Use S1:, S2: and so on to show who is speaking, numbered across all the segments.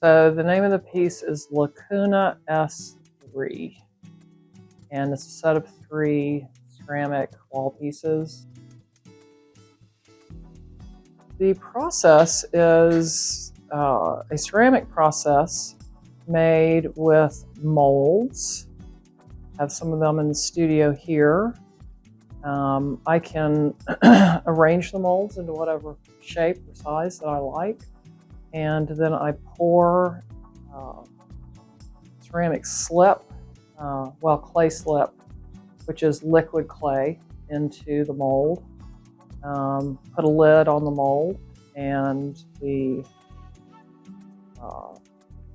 S1: So the name of the piece is Lacuna S3, and it's a set of 3 ceramic wall pieces. The process is a ceramic process made with molds. I have some of them in the studio here. I can arrange the molds into whatever shape or size that I like. And then I pour ceramic slip, clay slip, which is liquid clay, into the mold. Put a lid on the mold, and the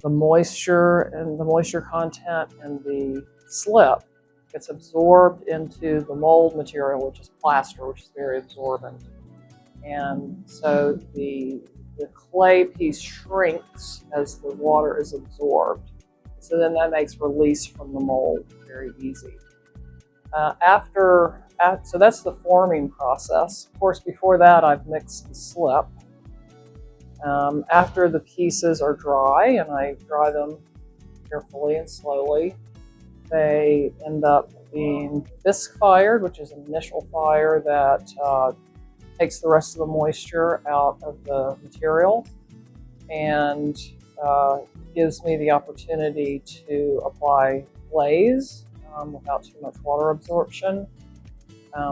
S1: moisture and the moisture content in the slip gets absorbed into the mold material, which is plaster, which is very absorbent. And so the clay piece shrinks as the water is absorbed. So then that makes release from the mold very easy. So that's the forming process. Of course, before that, I've mixed the slip. After the pieces are dry, and I dry them carefully and slowly, they end up being bisque fired, which is an initial fire that takes the rest of the moisture out of the material and gives me the opportunity to apply glaze without too much water absorption,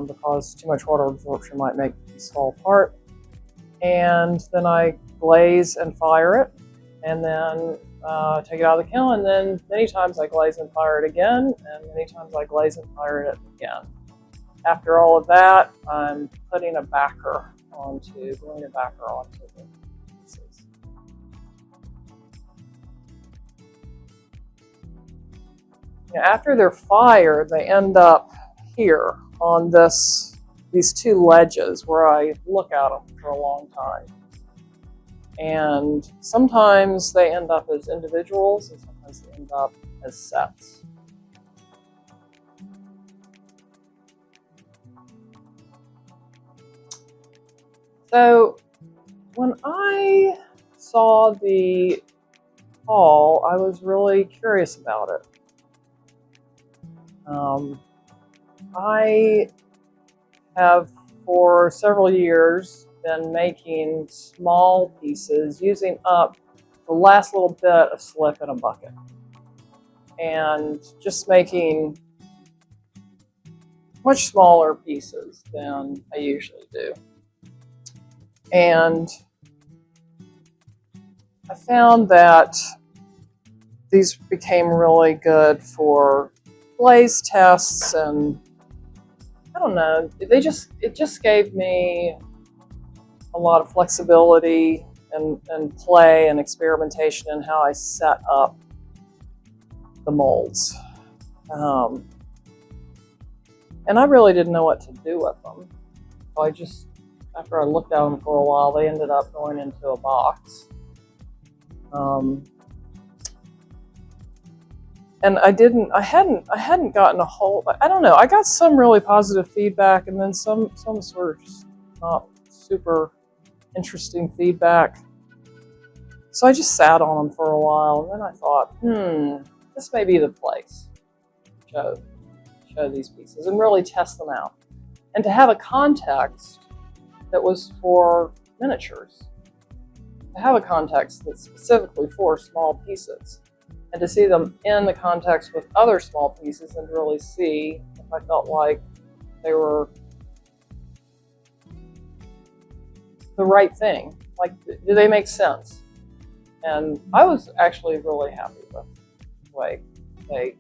S1: because too much water absorption might make the piece fall apart. And then I glaze and fire it, and then take it out of the kiln, and then many times I glaze and fire it again, and many times I glaze and fire it again. After all of that, I'm putting a backer onto the pieces. After they're fired, they end up here on these 2 ledges where I look at them for a long time. And sometimes they end up as individuals, and sometimes they end up as sets. So when I saw the hall, I was really curious about it. I have for several years been making small pieces using up the last little bit of slip in a bucket, and just making much smaller pieces than I usually do. And I found that these became really good for glaze tests, and I don't know, it just gave me a lot of flexibility and play and experimentation in how I set up the molds. And I really didn't know what to do with them. So after I looked at them for a while, they ended up going into a box. And I hadn't gotten a whole, I don't know, I got some really positive feedback, and then some sort of just not super interesting feedback. So I just sat on them for a while, and then I thought, this may be the place to show these pieces and really test them out. And to have a context that was for miniatures, to have a context that's specifically for small pieces, and to see them in the context with other small pieces, and to really see if I felt like they were the right thing. Like, do they make sense? And I was actually really happy with the way they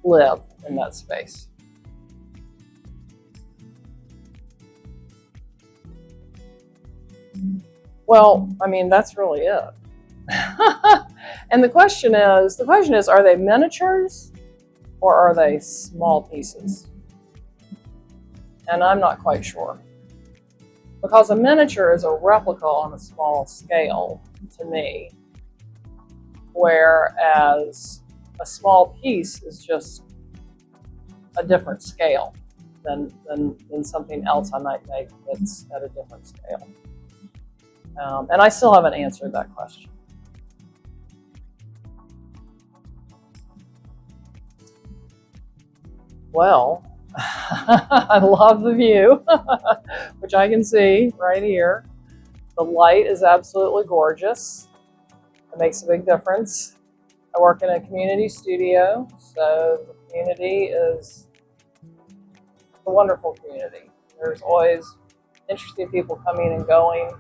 S1: live in that space. Well, I mean, that's really it. And the question is, are they miniatures or are they small pieces? And I'm not quite sure. Because a miniature is a replica on a small scale to me, whereas a small piece is just a different scale than something else I might make that's at a different scale. And I still haven't answered that question. Well, I love the view, which I can see right here. The light is absolutely gorgeous. It makes a big difference. I work in a community studio, so the community is a wonderful community. There's always interesting people coming and going,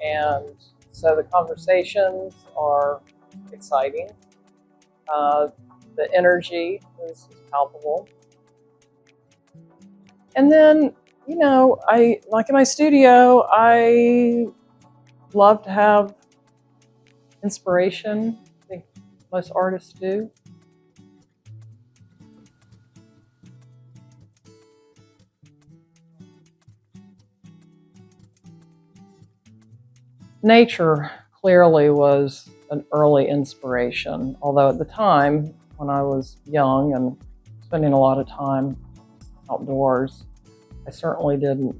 S1: and so the conversations are exciting. The energy is palpable. And then, you know, like in my studio, I love to have inspiration. I think most artists do. Nature clearly was an early inspiration, although at the time, when I was young and spending a lot of time outdoors, I certainly didn't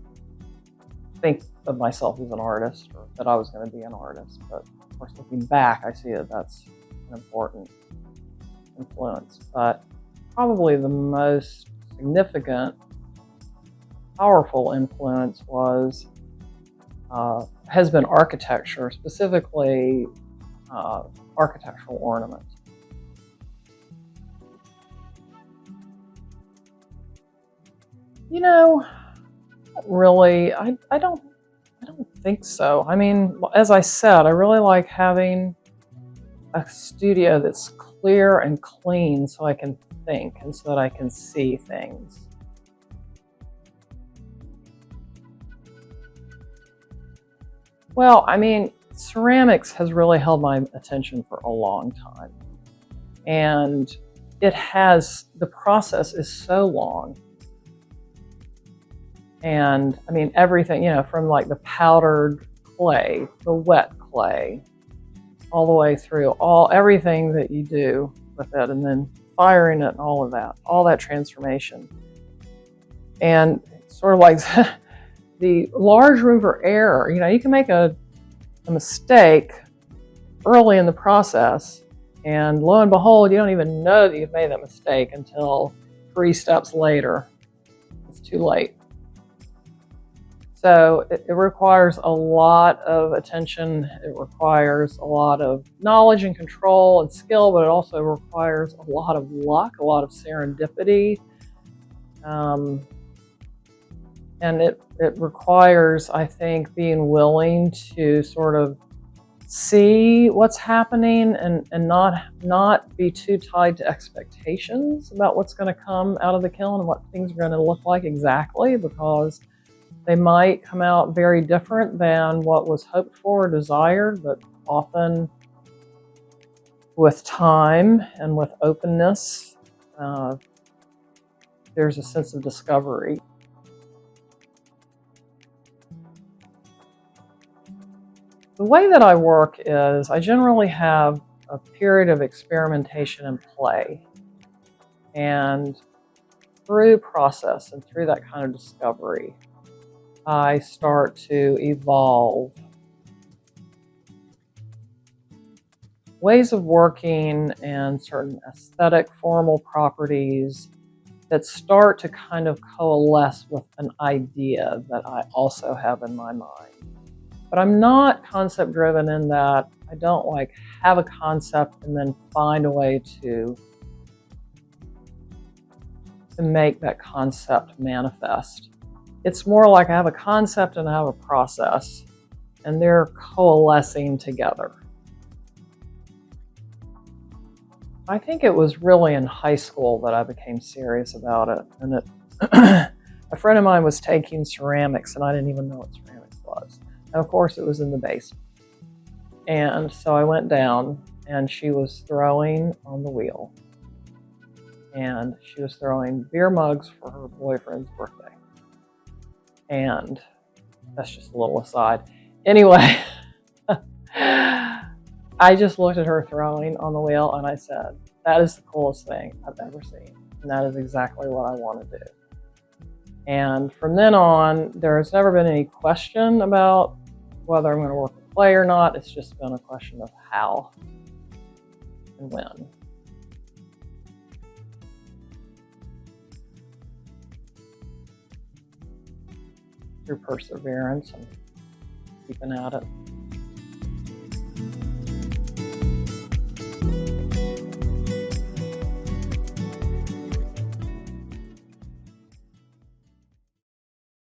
S1: think of myself as an artist or that I was going to be an artist. But of course, looking back, I see that that's an important influence. But probably the most significant, powerful influence has been architecture, specifically architectural ornament. You know, really, I don't think so. I mean, as I said, I really like having a studio that's clear and clean so I can think and so that I can see things. Well, I mean, ceramics has really held my attention for a long time. And the process is so long. And I mean, everything, you know, from like the powdered clay, the wet clay, all the way through everything that you do with it, and then firing it and all that transformation. And sort of like the large room for error. You know, you can make a mistake early in the process, and lo and behold, you don't even know that you've made that mistake until 3 steps later. It's too late. So it requires a lot of attention. It requires a lot of knowledge and control and skill, but it also requires a lot of luck, a lot of serendipity. And it requires, I think, being willing to sort of see what's happening and not be too tied to expectations about what's going to come out of the kiln and what things are going to look like exactly, because they might come out very different than what was hoped for or desired, but often with time and with openness, there's a sense of discovery. The way that I work is I generally have a period of experimentation and play. And through process and through that kind of discovery, I start to evolve ways of working and certain aesthetic formal properties that start to kind of coalesce with an idea that I also have in my mind. But I'm not concept driven in that I don't like have a concept and then find a way to make that concept manifest. It's more like I have a concept and I have a process, and they're coalescing together. I think it was really in high school that I became serious about it. And a friend of mine was taking ceramics, and I didn't even know what ceramics was. And of course, it was in the basement. And so I went down, and she was throwing on the wheel. And she was throwing beer mugs for her boyfriend's birthday. And that's just a little aside. Anyway, I just looked at her throwing on the wheel and I said, that is the coolest thing I've ever seen. And that is exactly what I want to do. And from then on, there's never been any question about whether I'm going to work with clay or not. It's just been a question of how and when. through perseverance and keeping at it.